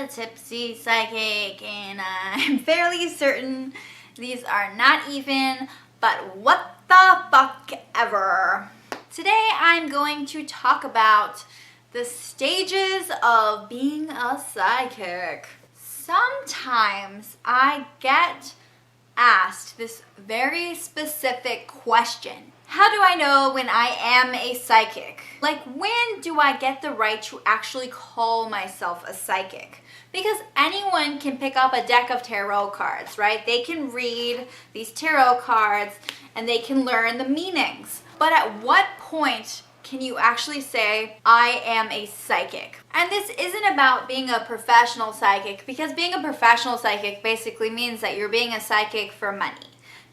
a tipsy psychic, and I'm fairly certain these are not even, but what the fuck ever. Today I'm going to talk about the stages of being a psychic. Sometimes I get asked this very specific question. How do I know when I am a psychic? Like, when do I get the right to actually call myself a psychic? Because anyone can pick up a deck of tarot cards, right? They can read these tarot cards and they can learn the meanings. But at what point can you actually say, I am a psychic? And this isn't about being a professional psychic, because being a professional psychic basically means that you're being a psychic for money.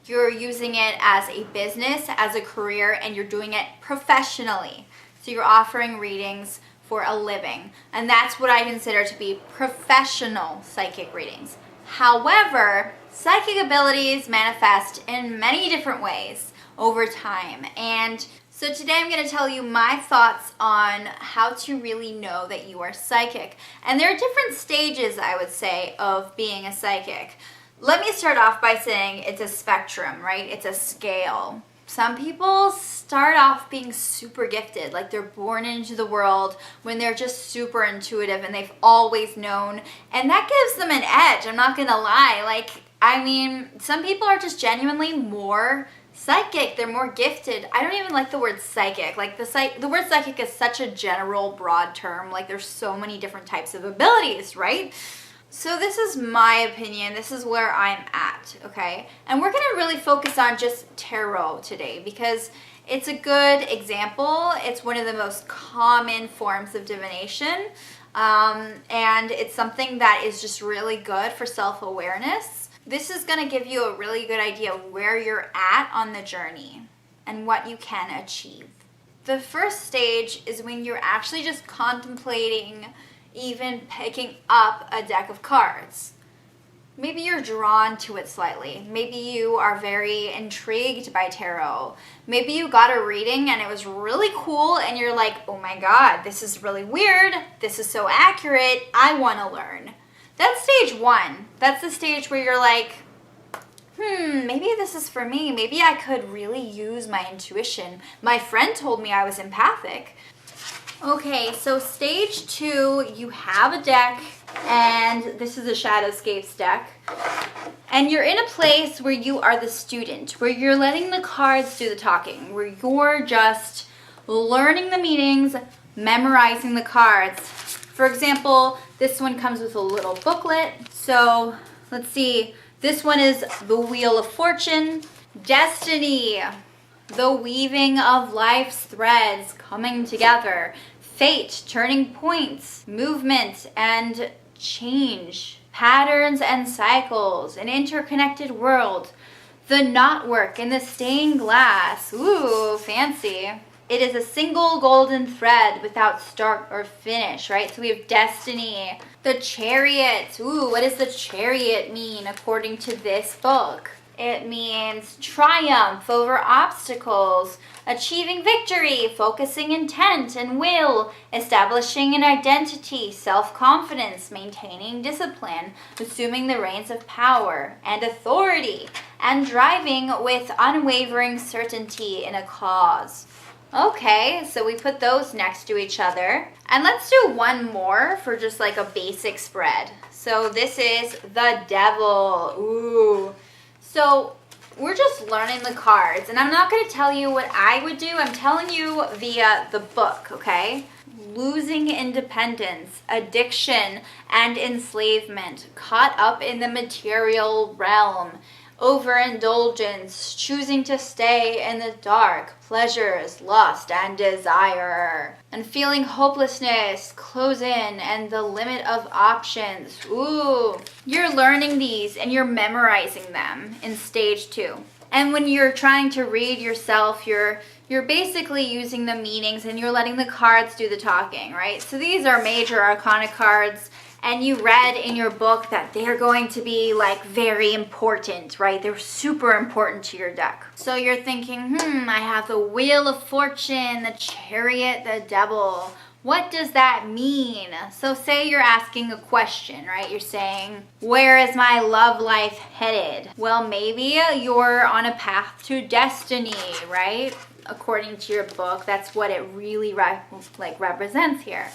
You're using it as a business, as a career, and you're doing it professionally. So you're offering readings for a living. And that's what I consider to be professional psychic readings. However, psychic abilities manifest in many different ways over time. And so today I'm going to tell you my thoughts on how to really know that you are psychic. And there are different stages, I would say, of being a psychic. Let me start off by saying it's a spectrum, right? It's a scale. Some people start off being super gifted, like they're born into the world when they're just super intuitive and they've always known. And that gives them an edge, I'm not going to lie. Some people are just genuinely more psychic. They're more gifted. I don't even like the word psychic. Like the word psychic is such a general, broad term. Like there's so many different types of abilities, right? So this is my opinion. This is where I'm at, okay? And we're going to really focus on just tarot today because it's a good example. It's one of the most common forms of divination. And it's something that is just really good for self-awareness. This is going to give you a really good idea of where you're at on the journey and what you can achieve. The first stage is when you're actually just contemplating even picking up a deck of cards. Maybe you're drawn to it slightly. Maybe you are very intrigued by tarot. Maybe you got a reading and it was really cool and you're like, oh my god, this is really weird. This is so accurate. I want to learn. That's stage one. That's the stage where you're like, maybe this is for me. Maybe I could really use my intuition. My friend told me I was empathic. Okay, so stage two, you have a deck, and this is a Shadowscapes deck, and you're in a place where you are the student, where you're letting the cards do the talking, where you're just learning the meanings, memorizing the cards. For example, this one comes with a little booklet. So let's see, this one is the Wheel of Fortune, Destiny, the weaving of life's threads coming together, fate, turning points, movement and change, patterns and cycles, an interconnected world, the knotwork and the stained glass. Ooh, fancy. It is a single golden thread without start or finish, right? So we have Destiny, the Chariot. Ooh, what does the Chariot mean according to this book? It means triumph over obstacles, achieving victory, focusing intent and will, establishing an identity, self-confidence, maintaining discipline, assuming the reins of power and authority, and driving with unwavering certainty in a cause. Okay, so we put those next to each other. And let's do one more for just like a basic spread. So this is the Devil. Ooh. So we're just learning the cards, and I'm not going to tell you what I would do. I'm telling you via the book, okay? Losing independence, addiction, and enslavement, caught up in the material realm, overindulgence, choosing to stay in the dark, pleasures, lust, and desire, and feeling hopelessness, close in, and the limit of options. Ooh, you're learning these and you're memorizing them in stage two. And when you're trying to read yourself, you're basically using the meanings and you're letting the cards do the talking, right? So these are major arcana cards. And you read in your book that they're going to be like very important, right? They're super important to your deck. So you're thinking, I have the Wheel of Fortune, the Chariot, the Devil. What does that mean? So say you're asking a question, right? You're saying, where is my love life headed? Well, maybe you're on a path to destiny, right? According to your book, that's what it really represents here.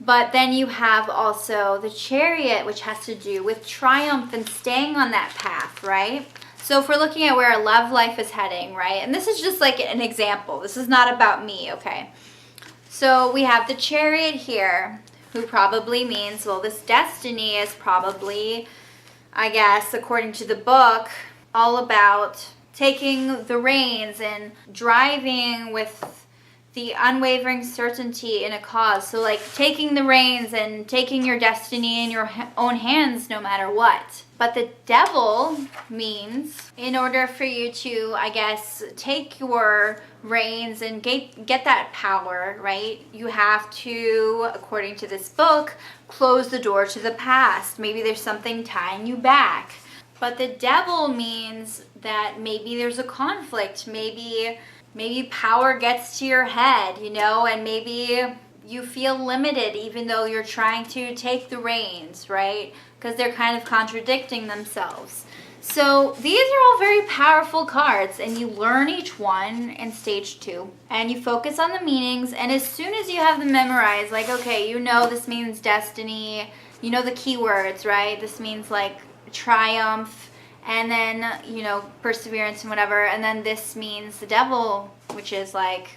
But then you have also the Chariot, which has to do with triumph and staying on that path, right? So if we're looking at where our love life is heading, right? And this is just like an example. This is not about me, okay? So we have the Chariot here, who probably means, well, this destiny is probably, I guess, according to the book, all about taking the reins and driving with the unwavering certainty in a cause. So like taking the reins and taking your destiny in your own hands no matter what. But the Devil means in order for you to, I guess, take your reins and get that power, right? You have to, according to this book, close the door to the past. Maybe there's something tying you back. But the Devil means that maybe there's a conflict. Maybe power gets to your head, you know, and maybe you feel limited even though you're trying to take the reins, right? Because they're kind of contradicting themselves. So these are all very powerful cards, and you learn each one in stage 2, and you focus on the meanings, and as soon as you have them memorized, like, okay, you know this means destiny, you know the keywords, right? This means like triumph, and then, you know, perseverance and whatever, and then this means the Devil, which is like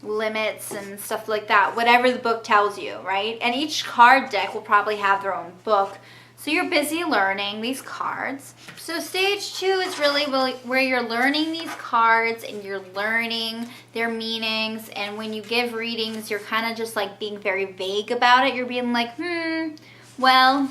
limits and stuff like that, whatever the book tells you, right? And each card deck will probably have their own book. So you're busy learning these cards. So stage 2 is really where you're learning these cards and you're learning their meanings. And when you give readings, you're kind of just like being very vague about it. You're being like, well,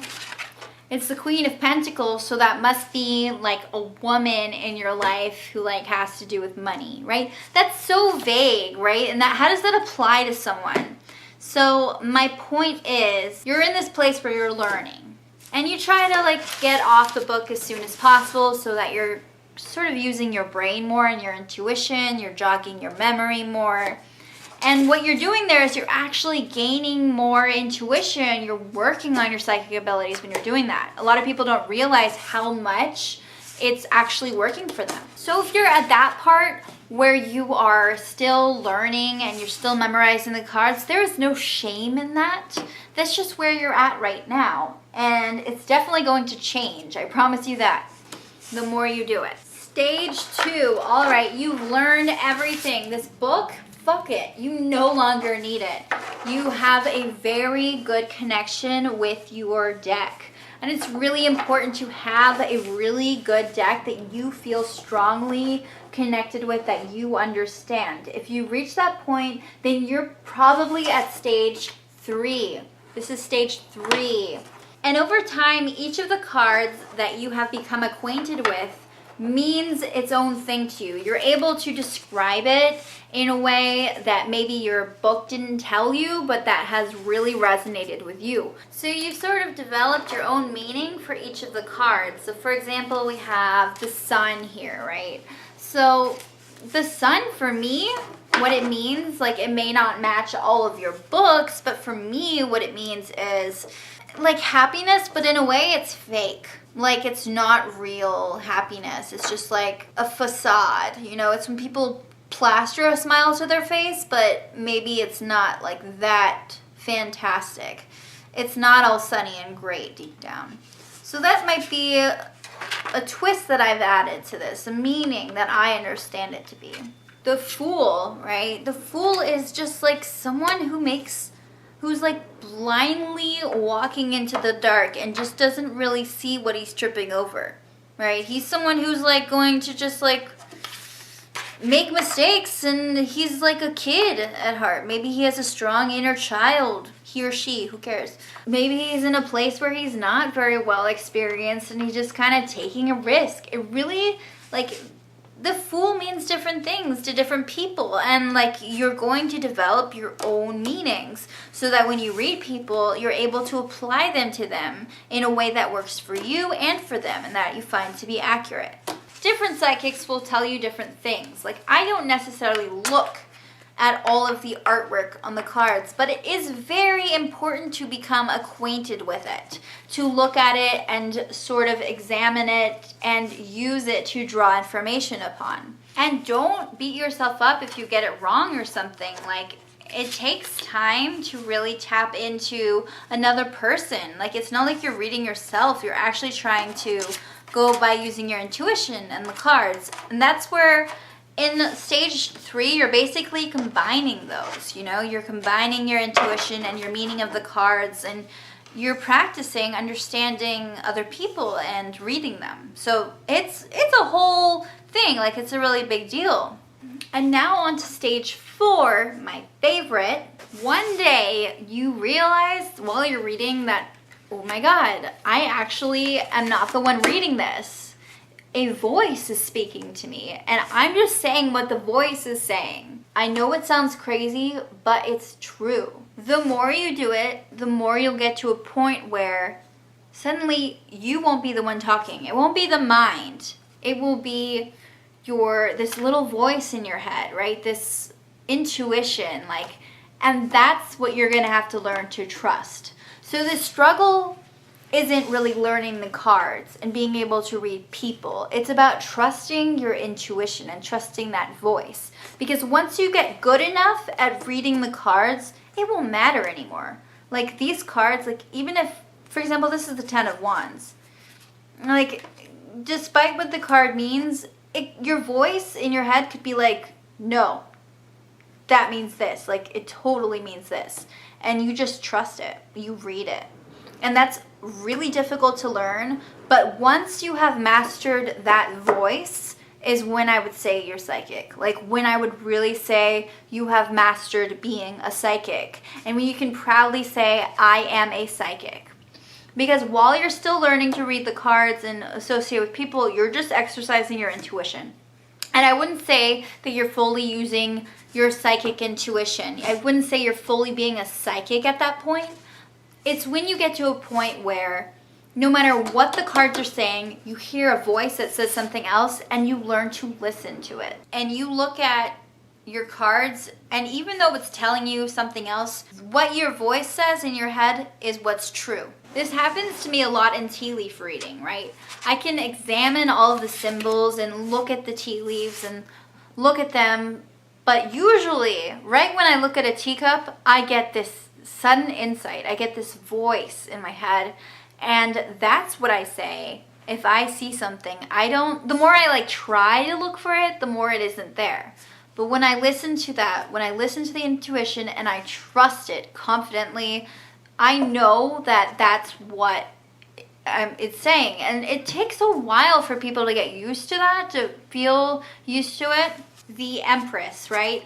it's the Queen of Pentacles, so that must be like a woman in your life who like has to do with money, right? That's so vague, right? And how does that apply to someone? So my point is, you're in this place where you're learning. And you try to like get off the book as soon as possible so that you're sort of using your brain more and your intuition, you're jogging your memory more. And what you're doing there is you're actually gaining more intuition. You're working on your psychic abilities when you're doing that. A lot of people don't realize how much it's actually working for them. So if you're at that part where you are still learning and you're still memorizing the cards, there is no shame in that. That's just where you're at right now. And it's definitely going to change. I promise you that. The more you do it. Stage 2. All right, you've learned everything. This book, fuck it. You no longer need it. You have a very good connection with your deck. And it's really important to have a really good deck that you feel strongly connected with, that you understand. If you reach that point, then you're probably at stage 3. This is stage 3. And over time, each of the cards that you have become acquainted with means its own thing to you. You're able to describe it in a way that maybe your book didn't tell you, but that has really resonated with you. So you've sort of developed your own meaning for each of the cards. So for example, we have the Sun here, right? So the Sun, for me, what it means, like, it may not match all of your books, but for me, what it means is like happiness, but in a way it's fake. Like, it's not real happiness. It's just like a facade. You know, it's when people plaster a smile to their face, but maybe it's not like that fantastic. It's not all sunny and great deep down. So that might be a twist that I've added to this, a meaning that I understand it to be. The Fool, right? The Fool is just like someone who's like blindly walking into the dark and just doesn't really see what he's tripping over, right? He's someone who's like going to just like make mistakes, and he's like a kid at heart. Maybe he has a strong inner child, he or she, who cares? Maybe he's in a place where he's not very well experienced and he's just kind of taking a risk. It really, like, the Fool means different things to different people, and like you're going to develop your own meanings so that when you read people, you're able to apply them to them in a way that works for you and for them and that you find to be accurate. Different psychics will tell you different things. Like, I don't necessarily look at all of the artwork on the cards, but it is very important to become acquainted with it, to look at it and sort of examine it and use it to draw information upon. And don't beat yourself up if you get it wrong or something. Like, it takes time to really tap into another person. Like, it's not like you're reading yourself. You're actually trying to go by using your intuition and the cards. And that's where in stage 3, you're basically combining those, you know? You're combining your intuition and your meaning of the cards, and you're practicing understanding other people and reading them. So it's a whole thing. Like, it's a really big deal. And now on to stage 4, my favorite. One day you realize while you're reading that, oh my God, I actually am not the one reading this. A voice is speaking to me, and I'm just saying what the voice is saying. I know it sounds crazy, but it's true. The more you do it, the more you'll get to a point where suddenly you won't be the one talking. It won't be the mind. It will be this little voice in your head, right? This intuition, and that's what you're gonna have to learn to trust. So the struggle isn't really learning the cards and being able to read people. It's about trusting your intuition and trusting that voice. Because once you get good enough at reading the cards, it won't matter anymore. Like, these cards, like, even if, for example, this is the 10 of Wands. Like, despite what the card means, your voice in your head could be like, no, that means this. Like, it totally means this. And you just trust it. You read it. And that's really difficult to learn, but once you have mastered that voice is when I would say you're psychic. Like, when I would really say you have mastered being a psychic, and when you can proudly say, I am a psychic. Because while you're still learning to read the cards and associate with people, you're just exercising your intuition. And I wouldn't say that you're fully using your psychic intuition. I wouldn't say you're fully being a psychic at that point. It's when you get to a point where no matter what the cards are saying, you hear a voice that says something else and you learn to listen to it. And you look at your cards, and even though it's telling you something else, what your voice says in your head is what's true. This happens to me a lot in tea leaf reading, right? I can examine all of the symbols and look at the tea leaves and look at them, but usually, right when I look at a teacup, I get this sudden insight. I get this voice in my head, and that's what I say if I see something. The more I try to look for it, the more it isn't there. But when I listen to that, when I listen to the intuition and I trust it confidently, I know that that's what it's saying. And it takes a while for people to get used to that, to feel used to it. The Empress, right?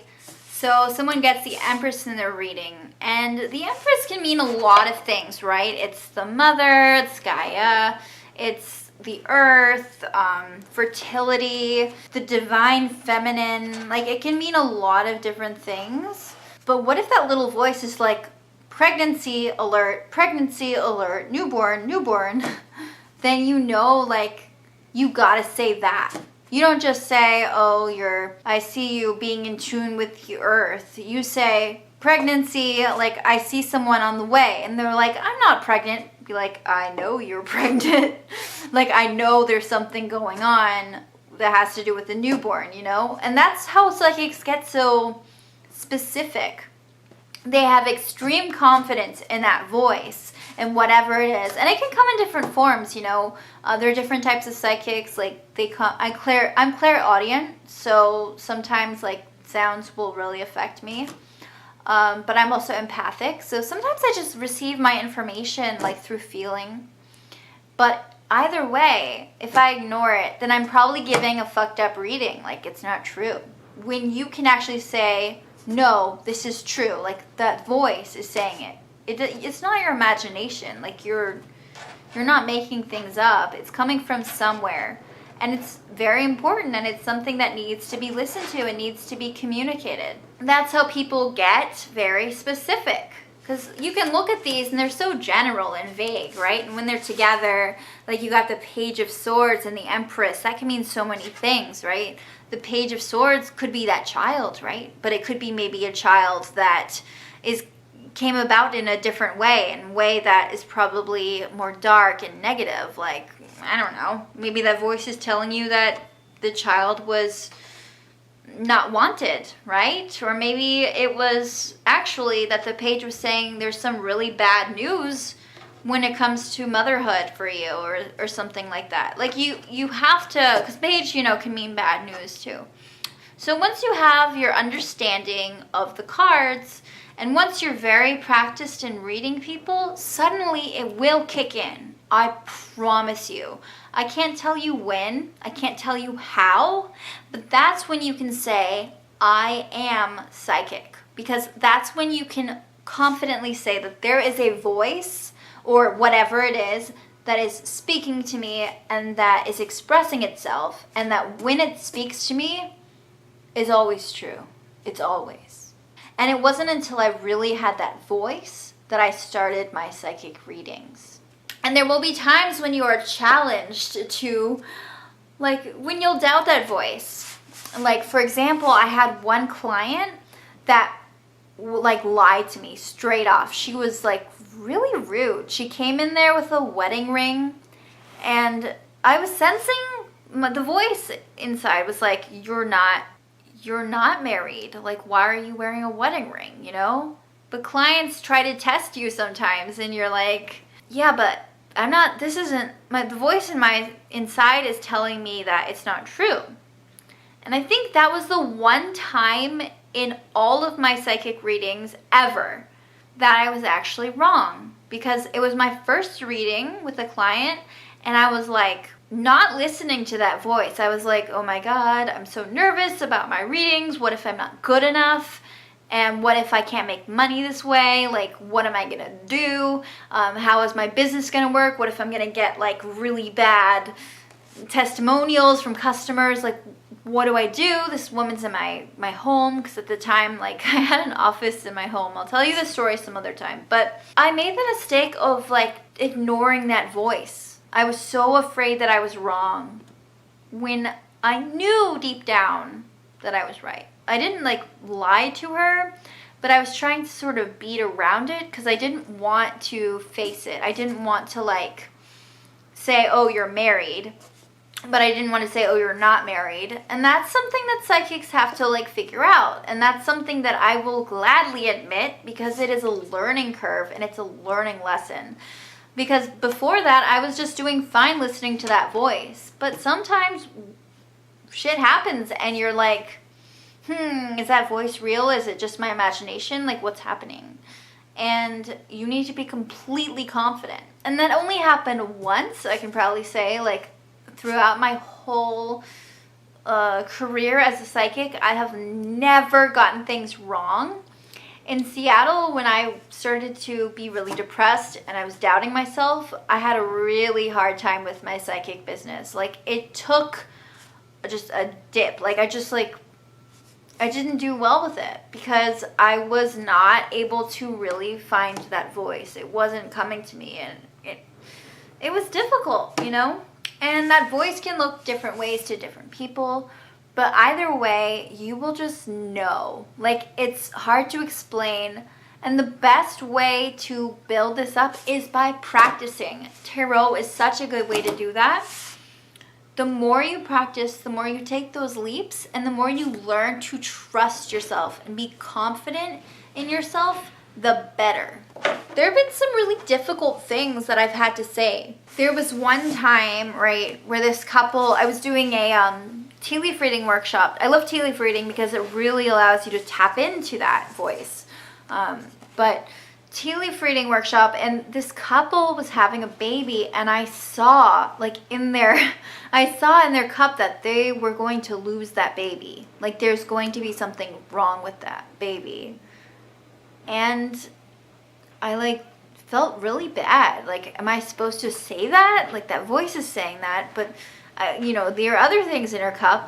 So someone gets the Empress in their reading, and the Empress can mean a lot of things, right? It's the mother, it's Gaia, it's the earth, fertility, the divine feminine. Like, it can mean a lot of different things. But what if that little voice is like, pregnancy alert, newborn, newborn? Then you know, you gotta say that. You don't just say, oh, I see you being in tune with the earth. You say, pregnancy, I see someone on the way. And they're like, I'm not pregnant. Be like, I know you're pregnant. I know there's something going on that has to do with the newborn, you know? And that's how psychics get so specific. They have extreme confidence in that voice and whatever it is. And it can come in different forms, you know. There are different types of psychics. I'm clairaudient, so sometimes sounds will really affect me. But I'm also empathic, so sometimes I just receive my information through feeling. But either way, if I ignore it, then I'm probably giving a fucked up reading. It's not true. When you can actually say, no, this is true. That voice is saying it. It's not your imagination. You're not making things up. It's coming from somewhere. And it's very important, and it's something that needs to be listened to and needs to be communicated. That's how people get very specific. Because you can look at these and they're so general and vague, right? And when they're together, like you got the Page of Swords and the Empress, that can mean so many things, right? The Page of Swords could be that child, right? But it could be maybe a child that came about in a different way, in a way that is probably more dark and negative. Like, I don't know, maybe that voice is telling you that the child was not wanted, right? Or maybe it was actually that the page was saying there's some really bad news when it comes to motherhood for you, or something like that. Like you have to, because page, can mean bad news too. So once you have your understanding of the cards, and once you're very practiced in reading people, suddenly it will kick in. I promise you. I can't tell you when, I can't tell you how, but that's when you can say, I am psychic. Because that's when you can confidently say that there is a voice, or whatever it is, that is speaking to me and that is expressing itself, and that when it speaks to me is always true. It's always. And it wasn't until I really had that voice that I started my psychic readings. And there will be times when you are challenged to, like, when you'll doubt that voice. Like, for example, I had one client that, like, lied to me straight off. She was, like, really rude. She came in there with a wedding ring, and I was sensing, the voice inside was like, you're not married. Like, why are you wearing a wedding ring, But clients try to test you sometimes, and you're like, yeah, but I'm not, the voice in my inside is telling me that it's not true. And I think that was the one time in all of my psychic readings ever that I was actually wrong. Because it was my first reading with a client, and I was like, not listening to that voice. I was like, oh my God, I'm so nervous about my readings. What if I'm not good enough? And what if I can't make money this way? Like, what am I gonna do? How is my business gonna work? What if I'm gonna get like really bad testimonials from customers? Like, what do I do? This woman's in my home, because at the time, like, I had an office in my home. I'll tell you the story some other time. But I made the mistake of like ignoring that voice. I was so afraid that I was wrong when I knew deep down that I was right. I didn't like lie to her, but I was trying to sort of beat around it because I didn't want to face it. I didn't want to like say, oh, you're married, but I didn't want to say, oh, you're not married. And that's something that psychics have to like figure out. And that's something that I will gladly admit, because it is a learning curve and it's a learning lesson. Because before that, I was just doing fine listening to that voice. But sometimes shit happens and you're like, is that voice real? Is it just my imagination? Like, what's happening? And you need to be completely confident. And that only happened once, I can probably say, like, throughout my whole career as a psychic. I have never gotten things wrong. In Seattle, when I started to be really depressed and I was doubting myself, I had a really hard time with my psychic business. Like, it took just a dip. Like, I didn't do well with it because I was not able to really find that voice. It wasn't coming to me, and it was difficult, And that voice can look different ways to different people, but either way, you will just know. Like, it's hard to explain, and the best way to build this up is by practicing. Tarot is such a good way to do that. The more you practice, the more you take those leaps, and the more you learn to trust yourself and be confident in yourself, the better. There have been some really difficult things that I've had to say. There was one time, right, where this couple, I was doing a tea leaf reading workshop. I love tea leaf reading because it really allows you to tap into that voice. But tea leaf reading workshop, and this couple was having a baby, and I saw in their cup that they were going to lose that baby. Like, there's going to be something wrong with that baby. And I felt really bad. Like, am I supposed to say that? Like, that voice is saying that, but there are other things in her cup,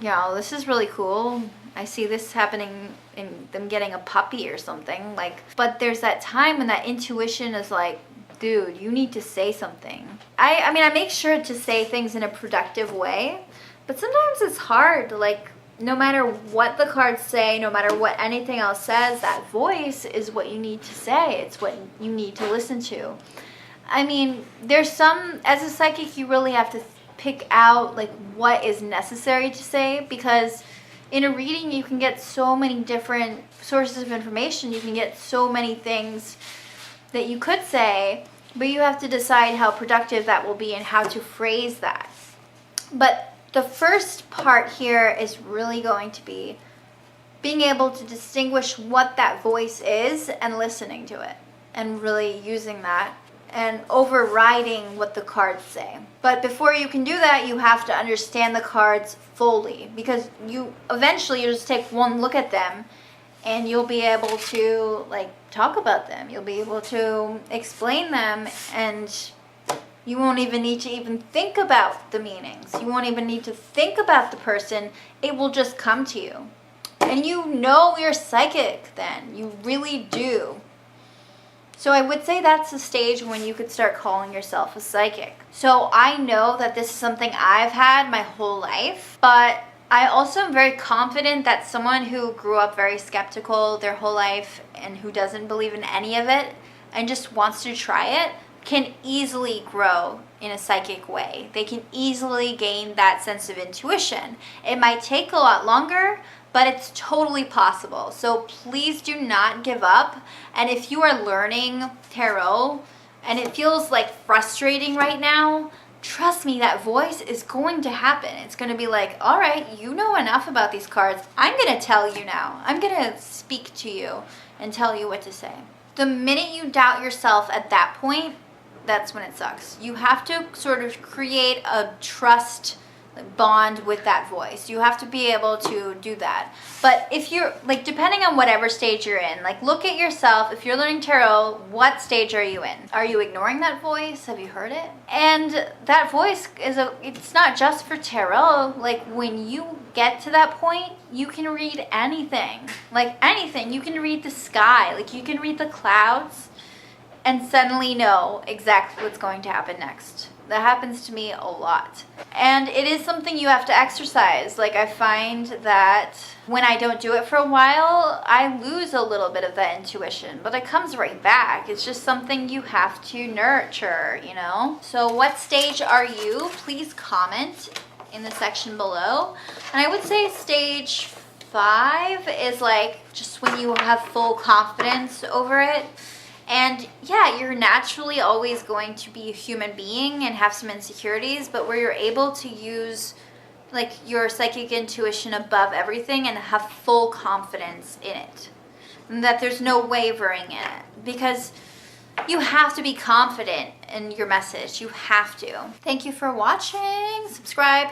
this is really cool. I see this happening in them getting a puppy or something. Like, but there's that time when that intuition is like, dude, you need to say something. I mean, I make sure to say things in a productive way, but sometimes it's hard. Like, no matter what the cards say, no matter what anything else says, that voice is what you need to say. It's what you need to listen to. I mean, there's some, as a psychic, you really have to pick out like what is necessary to say, because in a reading you can get so many different sources of information. You can get so many things that you could say, but you have to decide how productive that will be and how to phrase that. But the first part here is really going to be being able to distinguish what that voice is and listening to it and really using that and overriding what the cards say. But before you can do that, you have to understand the cards fully, because you just take one look at them and you'll be able to like talk about them. You'll be able to explain them, and you won't even need to even think about the meanings. You won't even need to think about the person. It will just come to you. And you know you're psychic then. You really do. So I would say that's the stage when you could start calling yourself a psychic. So I know that this is something I've had my whole life, but I also am very confident that someone who grew up very skeptical their whole life and who doesn't believe in any of it and just wants to try it can easily grow in a psychic way. They can easily gain that sense of intuition. It might take a lot longer, but it's totally possible. So please do not give up. And if you are learning tarot and it feels like frustrating right now, trust me, that voice is going to happen. It's going to be like, all right, you know enough about these cards. I'm going to tell you now. I'm going to speak to you and tell you what to say. The minute you doubt yourself at that point, that's when it sucks. You have to sort of create a trust bond with that voice. You have to be able to do that. But if you're like, depending on whatever stage you're in, like look at yourself. If you're learning tarot, what stage are you in? Are you ignoring that voice? Have you heard it? And that voice it's not just for tarot. Like when you get to that point, you can read anything. Like anything. You can read the sky. Like you can read the clouds and suddenly know exactly what's going to happen next. That happens to me a lot. And it is something you have to exercise. Like I find that when I don't do it for a while, I lose a little bit of that intuition, but it comes right back. It's just something you have to nurture, you know? So what stage are you? Please comment in the section below. And I would say stage 5 is like just when you have full confidence over it. And yeah, you're naturally always going to be a human being and have some insecurities, but where you're able to use like your psychic intuition above everything and have full confidence in it. And that there's no wavering in it, because you have to be confident in your message. You have to. Thank you for watching. Subscribe.